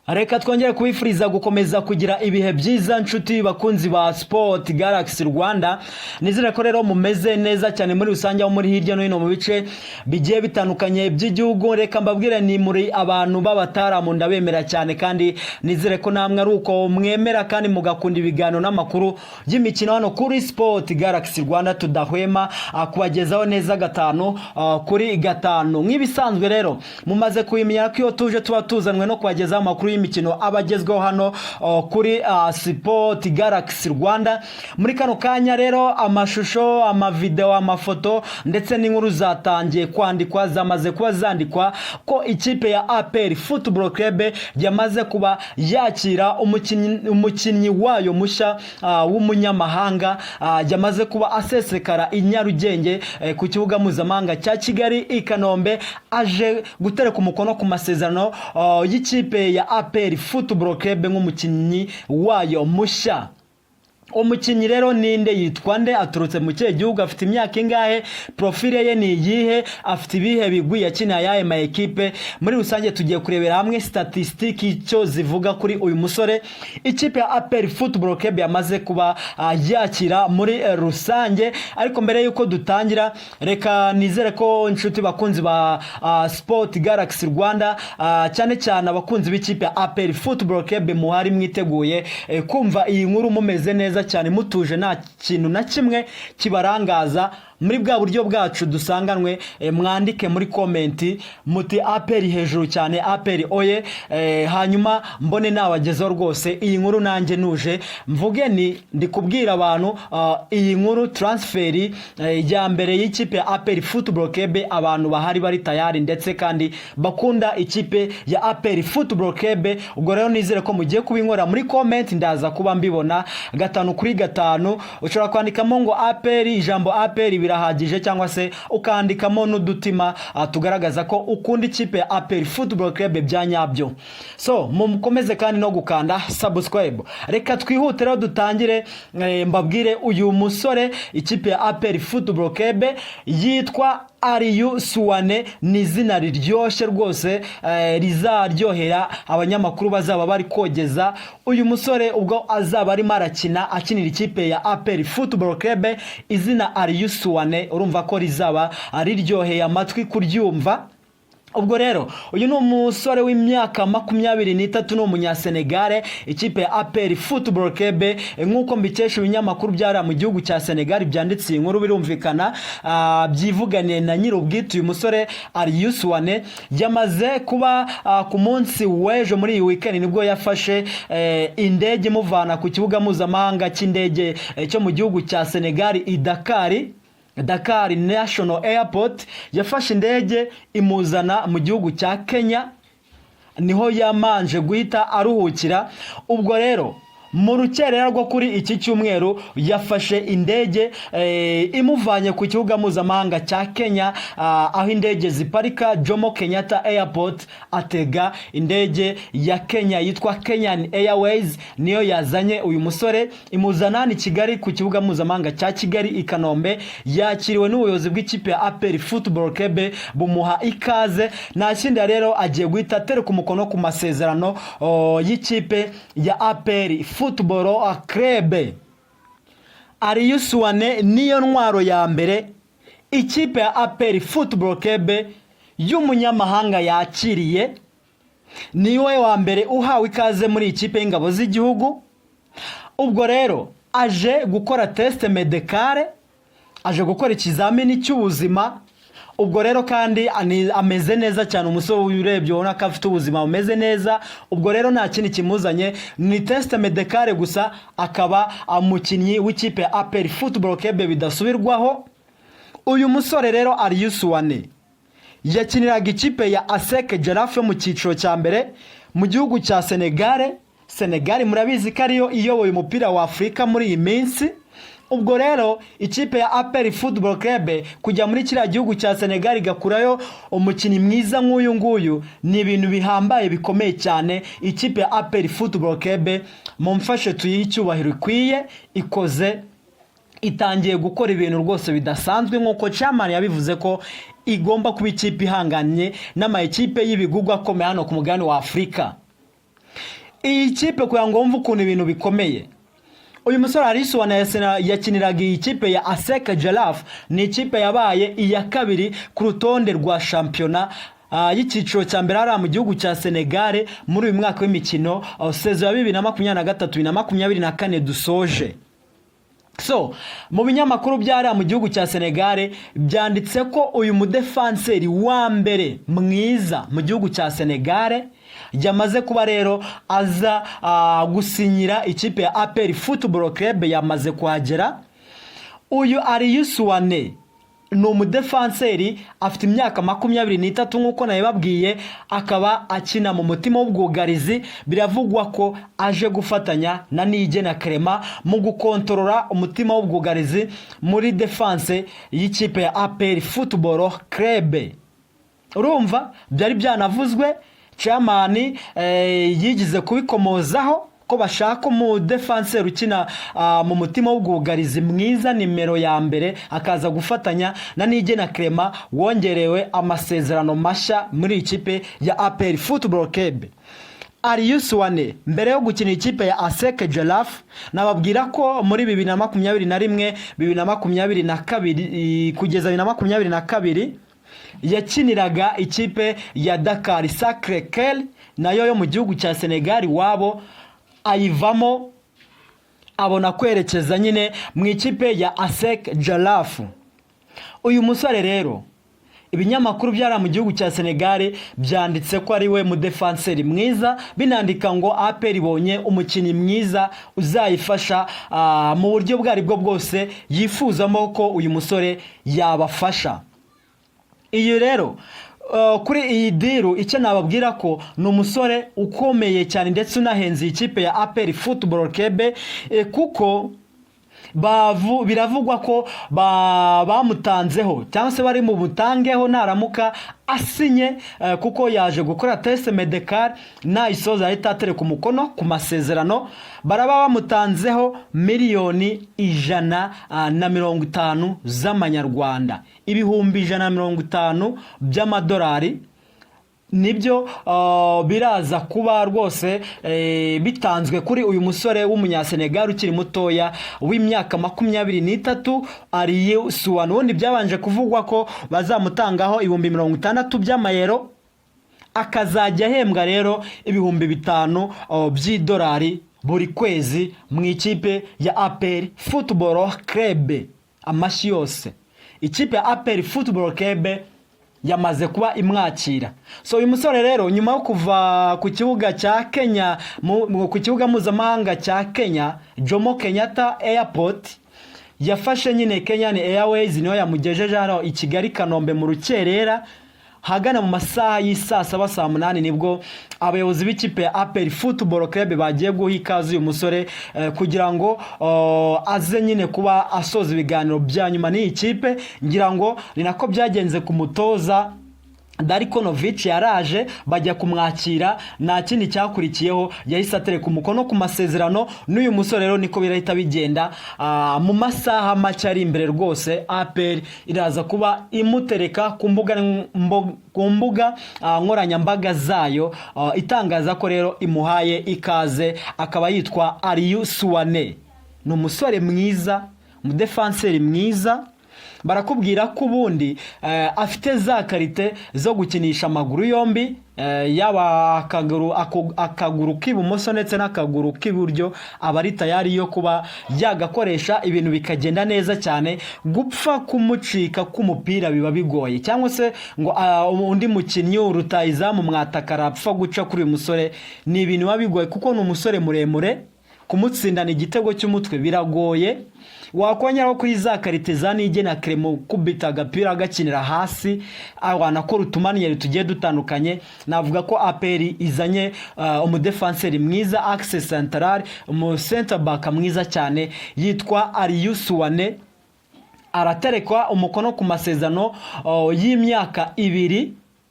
Reka twongere kubifuriza gukomeza kugira ibihe byiza nshuti bakunzi ba Sport Galaxy Rwanda. Nizere ko rero mumeze neza cyane muri rusange aho muri hirya no hino mu bice bigiye bitandukanye by'igihugu. Reka mbabwire ni muri abantu b'abataramu ndabemera cyane, kandi nizere ko namwe ari uko mwemera kandi mugakunda ibiganiro n'amakuru y'imikino hano kuri Sport Galaxy Rwanda. Tudahwema kubagezaho neza gatanu kuri gatanu. Nk'ibisanzwe rero mumaze kuyimenya ko iyo tuje tuba tuzanwe no kubagezaho amakuru imikino abagezweho hano kuri Sport Galaxy Rwanda. Muri kano kanya rero amashusho, amavideo, amafoto ndetse n'inkuru zatangiye kwandikwa, zamaze kuba zandikwa ko ikipe ya APR Football Club yamaze kuba yakira umukinnyi wayo mushya w'umunyamahanga, yamaze kuba asesekara i Nyarugenge ku kibuga mpuzamahanga cya Kigali i Kanombe, aje gutereka umukono ku masezerano y'ikipe ya APR Football Club nk'umukinnyi wayo mushya. Umukinnyi rero ninde, yitwa nde, aturutse mu kihe gihugu, afite imyaka ingahe, profile ye ni iyihe, afite ibihe bigwi, yakina yaye ma equipe. Muri rusange tugiye kurebera hamwe statistiki icyo zivuga kuri uyu musore ikipe ya APR Football Club yamaze kuba yakira muri rusange. Ariko mbere yuko dutangira, reka nizere ko inshuti bakunzi ba Sport Galaxy Rwanda, cyane cyane abakunzi b'ikipe ya APR Football Club muhari mwiteguye kumva iyi nkuru mumeze neza cyane, mutuje, nta kintu na kimwe kibarangaza. Muri bwa buryo bwacu dusanganwe, mwandike muri komenti muti APR hejuru cyane, APR oye, hanyuma mbone nabagezaho rwose iyi nkuru nanjye nuje mvuge ni ndi kubwira abantu iyi nkuru transferi ya mbere y'ikipe ya APR Football Club. Abantu bahari bari tayari ndetse kandi bakunda ikipe ya APR Football Club. Ubwo rero nizere ko mugiye kubinkora muri comment, ndaza kuba mbibona gatanu kuri gatanu. Ushobora kwandikamo ngo APR, ijambo APR birahagije, cyangwa se ukandikamo n'udutima tugaragaza ko ukunda ikipe ya APR Football Club bya nyabyo. So mukomeze kandi no gukanda subscribe. Reka twihute rero dutangire, mbabwire uyu musore ikipe ya APR Football Club yitwa Aliou Souane. Ni izina riryoshye rwose, rizaryohera abanyamakuru bazaba bari kogeza uyu musore ubwo azaba arimo akinira ikipe ya APR Football Club. Izina Aliou Souane urumva ko rizaba riryoheye amatwi kuryumva. Ubwo rero uyu ni umusore w'imyaka 23, ni umunyasenegale. Ikipe ya APR Football Club nk'uko mbikesha ibinyamakuru byara mu gihugu cya Senegal byanditse inkuru, birumvikana byivuganiye na nyir'ubwite. Uyu musore Aliou Souane yamaze kuba ku munsi w'ejo muri iyi weekend nibwo yafashe indege imuvana ku kibuga mpuzamahanga cy'indege cyo mu gihugu cya Senegal i Dakar National Airport. Yafashe indege imuzana mu gihugu cya Kenya, niho yamanje guhita aruhukira. Ubwo rero mu rukerera rwo kuri iki cyumweru yafashe indege imuvanye ku kibuga mpuzamahanga cya Kenya, aho indege ziparika Jomo Kenyatta Airport. Atega indege ya Kenya yitwa Kenyan Airways, niyo yazanye uyu musore imuzana ni Kigali ku kibuga mpuzamahanga cya Kigali i Kanombe. Yakiriwe n'ubuyobozi bw'ikipe ya APR Football Club bumuha ikaze. Nta kindi rero agiye guhita atereka umukono ku masezerano y'ikipe ya APR Football Club. Aliou Souane niyo ntwaro ya mbere ikipe ya APR Football Club y'umunyamahanga yakiriye. Niwe wa mbere uhawe ikaze muri ikipe y'ingabo z'igihugu. Ubwo rero aje gukora test medicale, aje gukora ikizamini cy'ubuzima. Ubwo rero kandi ameze neza cyane, umusore urebye ubona ko afite ubuzima bumeze neza. Ubwo rero nta kindi kimuzanye, ni test medicale gusa, akaba umukinnyi w'ikipe ya APR Football Club bidasubirwaho. Uyu musore rero Aliou Souane yakiniraga ikipe ya ASEC Giraffe mu cyiciro cya mbere mu gihugu cya Senegal murabizi ko ariyo iyoboye umupira wa Afrika muri iyi minsi. Ubwo rero ikipe ya APR Football Club kujya muri kiriya gihugu cya Senegal igakurayo umukinnyi mwiza nk'uyu nguyu ni ibintu bihambaye bikomeye cyane. Ikipe ya APR Football Club mumfashe tuyicyubahiro ikwiye, ikoze, itangiye gukora ibintu rwose bidasanzwe nk'uko chairman yabivuze ko igomba kuba ikipe ihanganye n'ama ekipe y'ibigugwa akomeye hano ku mugani wa Afrika. iyi kipe kugira ngo wumve ukuntu ibintu bikomeye, uyu musore Aliou yakiniraga iyi kipe ya ASEC Giraffe, ni ikipe yabaye iya kabiri ku rutonde rwa shampiyona y'icyiciro cya mbere hariya mu gihugu cya Senegal muri uyu mwaka w'imikino saison ya 2023-2024 dusoje. So mu binyamakuru byari mu gihugu cya Senegal byanditse ko uyu mudefanseri wa mbere mwiza mu gihugu cya Senegal yamaze kuba rero aza gusinyira ikipe ya APR Football Club, yamaze kuhagera. Uyu Aliou Souane ni umudefanseri afite imyaka 23 nk'uko nabibabwiye, akaba akina mu mutima w'ubwugarizi. Biravugwa ko aje gufatanya na Niyigena Clement mu gukontorora umutima w'ubwugarizi muri defense y'ikipe ya APR Football Club. Urumva byari byanavuzwe, chairman yigize kubikomozaho ko bashaka mu defense rukina mu mutima w'ubwugarizi mwiza nimero ya mbere, akaza gufatanya na Niyigena Clement wongerewe amasezerano mashya muri ikipe ya APR Football Club. Aliou Souane mbere yo gukina ikipe ya ASEC Giraffe, nababwira ko muri 2021 2022 kugeza 2022 yakiniraga ikipe ya Dakar Sacré-Cœur nayo yo mu gihugu cya Senegal wabo, ayivamo abona kwerekeza nyine mu ikipe ya ASEC Giraffe. Uyu musore rero ibinyamakuru byara mu gihugu cya Senegal byanditse ko ari we mu defenseur mwiza, binandika ngo APR ibonye umukinnyi mwiza uzayifasha mu buryo bwari bwo bwose yifuzamo ko uyu musore yabafasha. Iyo rero kuri iyi diru icyo nababwira ko ni umusore ukomeye cyane ndetse unahenze ikipe ya APR Football Club, kuko biravugwa ko bamutanzeho cyangwa se bari mu butangeho naramuka asinye, kuko yaje gukora test medical nayisoza ahita atereka umukono ku masezerano. Baraba bamutanzeho miliyoni 150 z'amanyarwanda, ibihumbi 150 by'amadolari. Nibyo biraza kuba rwose bitanzwe kuri uyu musore w'umunyasenegal ukiri mutoya w'imyaka 23 Aliou Souane. Ubundi byabanje kuvugwa ko bazamutangaho ibihumbi 60 by'amayero, akazajya ahembwa rero ibihumbi 5 by'idolari buri kwezi mu ikipe ya APR Football Club. Amashi yose ikipe ya APR Football Club yamaze kuba imwakira. So uyu musore rero nyuma yo kuva ku kibuga cya Kenya, ku kibuga mpuzamahanga cya Kenya Jomo Kenyatta Airport, yafashe nyine Kenyan Airways niyo yamugejeje hano i Kigali Kanombe mu rukerera hagana mu masaha y'isa 7-8 nibwo abayobozi b'ikipe ya APR Football Club bagiye guha ikaze uyu musore kugira ngo aze nyine kuba asoza ibiganiro bya nyuma n'iyi kipe. Ngira ngo ni nako byagenze ku mutoza Darikonovic, yaraje bajya kumwakira, nta kindi cyakurikiyeho yahise atereka umukono ku masezerano n'uyu musore. Rero niko birahita bigenda mu masaha make ari imbere rwose APR iraza kuba imutereka ku mbuga nkoranyambaga zayo, itangaza ko rero imuhaye ikaze. Akaba yitwa Aliou Souane, ni umusore mwiza, umudefenseur mwiza. Barakubwira ko ubundi afite za karite zo gukinisha amaguru yombi, yaba akaguru k'ibumoso ndetse n'akaguru k'iburyo, aba ari tayari yo kuba yagakoresha ibintu bikagenda neza cyane. Gupfa kumucika k'umupira biba bigoye, cyangwa se ngo undi mukinnyi urutayizamu mwatakara apfa guca kuri uyu musore, ni ibintu biba bigoye kuko ni umusore muremure. Kumutsindana igitego cy'umutwe biragoye. Wakongeraho kuri za karite za Niyigena Clement kubita agapira agakinira hasi, wanakora utumaniyeri tugiye dutandukanye. Navuga ko APR izanye umudefenseur mwiza, axe central, umu center back mwiza cyane, yitwa Aliou Souane. Araterekwa umukono ku masezerano y'imyaka 2.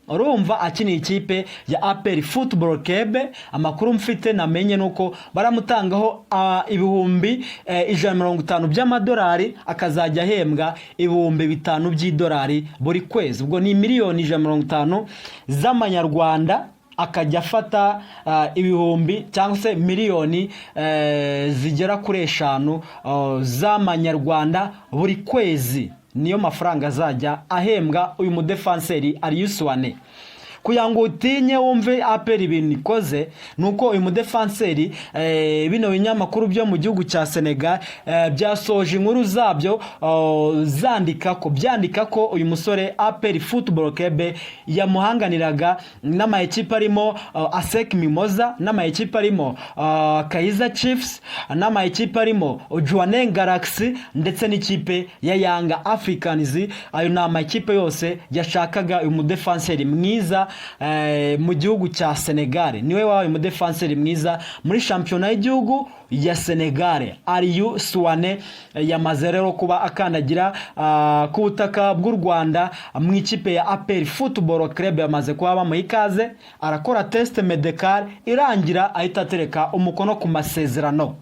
Urumva akiniye ikipe ya APR Football Club. Amakuru mfite namenye nuko baramutangaho ibihumbi 150 by'amadolari, akazajya ahembwa ibihumbi 5 by'idolari buri kwezi. Ubwo ni miliyoni 150 z'amanyarwanda akajya afata ibihumbi cyangwa se miliyoni zigera kuri 5 z'amanyarwanda buri kwezi. Niyo mafaranga azajya ahembwa uyu mudefanseri Aliou Suwane. Kugira ngo utinye wumve APR ibintu ikoze, nuko uyu mudefanseri bino binyamakuru byo mu gihugu cya Senegal byasoje inkuru zabyo byandika ko uyu musore APR Football Club yamuhanganiraga n'ama ekipe arimo ASEC Mimosa, n'ama ekipe arimo Kaizer Chiefs, n'ama ekipe arimo Jwaneng Galaxy ndetse n'ikipe ya Young Africans. Ayo n'ama ekipe yose yashakaga uyu mudefanseri mwiza mu gihugu cya Senegal. Niwe wabaye umudefanseri mwiza muri shampiyona y'igihugu ya Senegal. Aliou Suwane yamaze rero kuba akandagira ku butaka bw'u Rwanda mu ikipe ya APR Football Club. Yamaze kuba bamuha ikaze, arakora test medical irangira ahita atereka umukono ku masezerano.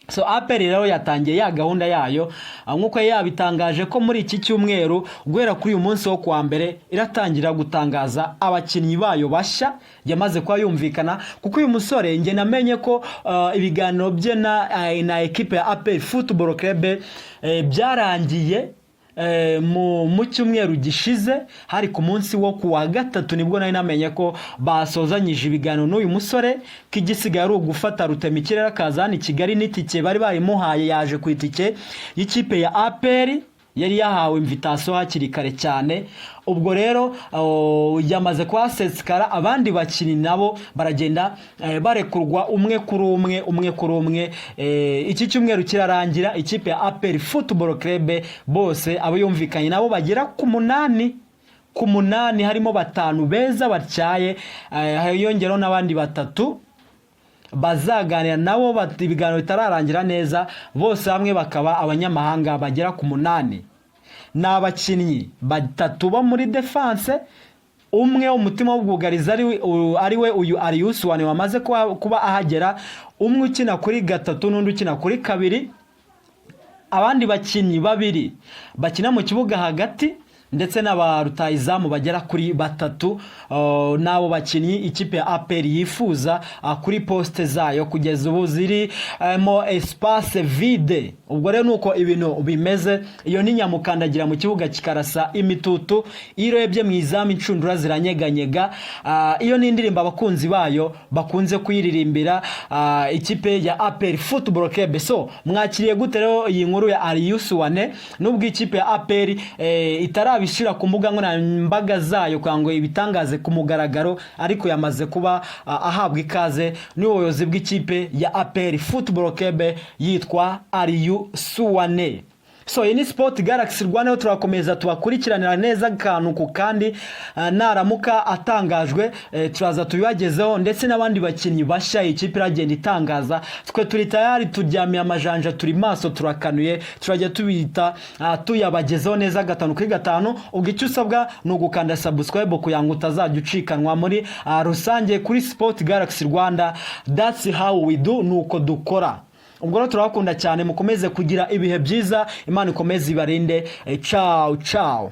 So APR rero yatangiye ya gahunda yayo nkuko yabitangaje ko muri iki cyumweru guhera kuri uyu munsi wo kuwa mbere iratangira gutangaza abakinnyi bayo bashya. Yamaze kuba yumvikana kuko uyu musore nge namenye ko ibiganiro bye na ekipe ya APR Football Club byarangiye mu cyumweru gishize. Hari ku munsi wo kuwa gatatu nibwo nari namenye ko basozanyije ibiganiro n'uyu musore, kigisigaye ari ugufata rutemikirera kazana i Kigali n'itike bari bayimuhaye. Yaje ku itike y'ikipe ya APR, yari yahawe invitation hakiri kare cyane. Ubwo rero yamaze kwasesekara, abandi bakini nabo baragenda barekurwa umwe kuri umwe. Iki cyumweru kirarangira, ikipe ya APR Football Club bose abo yumvikanye nabo bagera ku 8 harimo 5 beza batyaye, hayongeraho n'abandi 3 bazaganira nabo ibiganiro bitararangira neza. Bose hamwe bakaba abanyamahanga bagera ku 8. N'abakinnyi 3 bo muri defense, umwe umutima w'ubwugarizi ariwe uyu Aliou Suwane wamaze kuba ahagera, umwe ukina kuri 3 n'undi ukina kuri 2. Abandi bakinnyi 2 bakina mu kibuga hagati ndetse n'abarutayizamu bagera kuri 3. Nabo bakinnyi ikipe ya APR yifuza kuri poste zayo kugeza ubu ziri mo espace vide. Ubwo rero nuko ibintu bimeze. Iyo ni nyamukandagira mu kibuga kikarasa imitutu, irebye mu izamu incundura ziranyeganyega. Iyo ni indirimbo abakunzi bayo bakunze kuyiririmbira ikipe ya APR Football Club. So mwakiriye gute rero iyi nkuru ya Aliou Suwane? Nubwo ikipe ya APR itarabishira ku mbuga nkoranyambaga zayo kwango ibitangaze ku mugaragaro, ariko yamaze kuba ahabwa ikaze n'ubuyobozi bw'ikipe ya APR Football Club yitwa Aliou Suwane. So ini Sport Galaxy Rwanda turakomeza tubakurikiranira neza kantu ku kandi, naramuka atangajwe turaza tubibagezeho, ndetse n'abandi bakinnyi bashya ikipe iragenda itangaza. Twe turi tayari, turyamiye amajanja, turi maso, turakanuye, turajya tubita tuyabagezeho neza 5 kuri 5. Ubwo icyo usabwa ni ugukanda subscribe kugira ngo utazajya ucikanwa muri rusange kuri Sport Galaxy Rwanda. That's how we do, nuko dukora. Ubwo rero turabakunda cyane, mukomeze kugira ibihe byiza, Imana ikomeze ibarinde. Ciao ciao.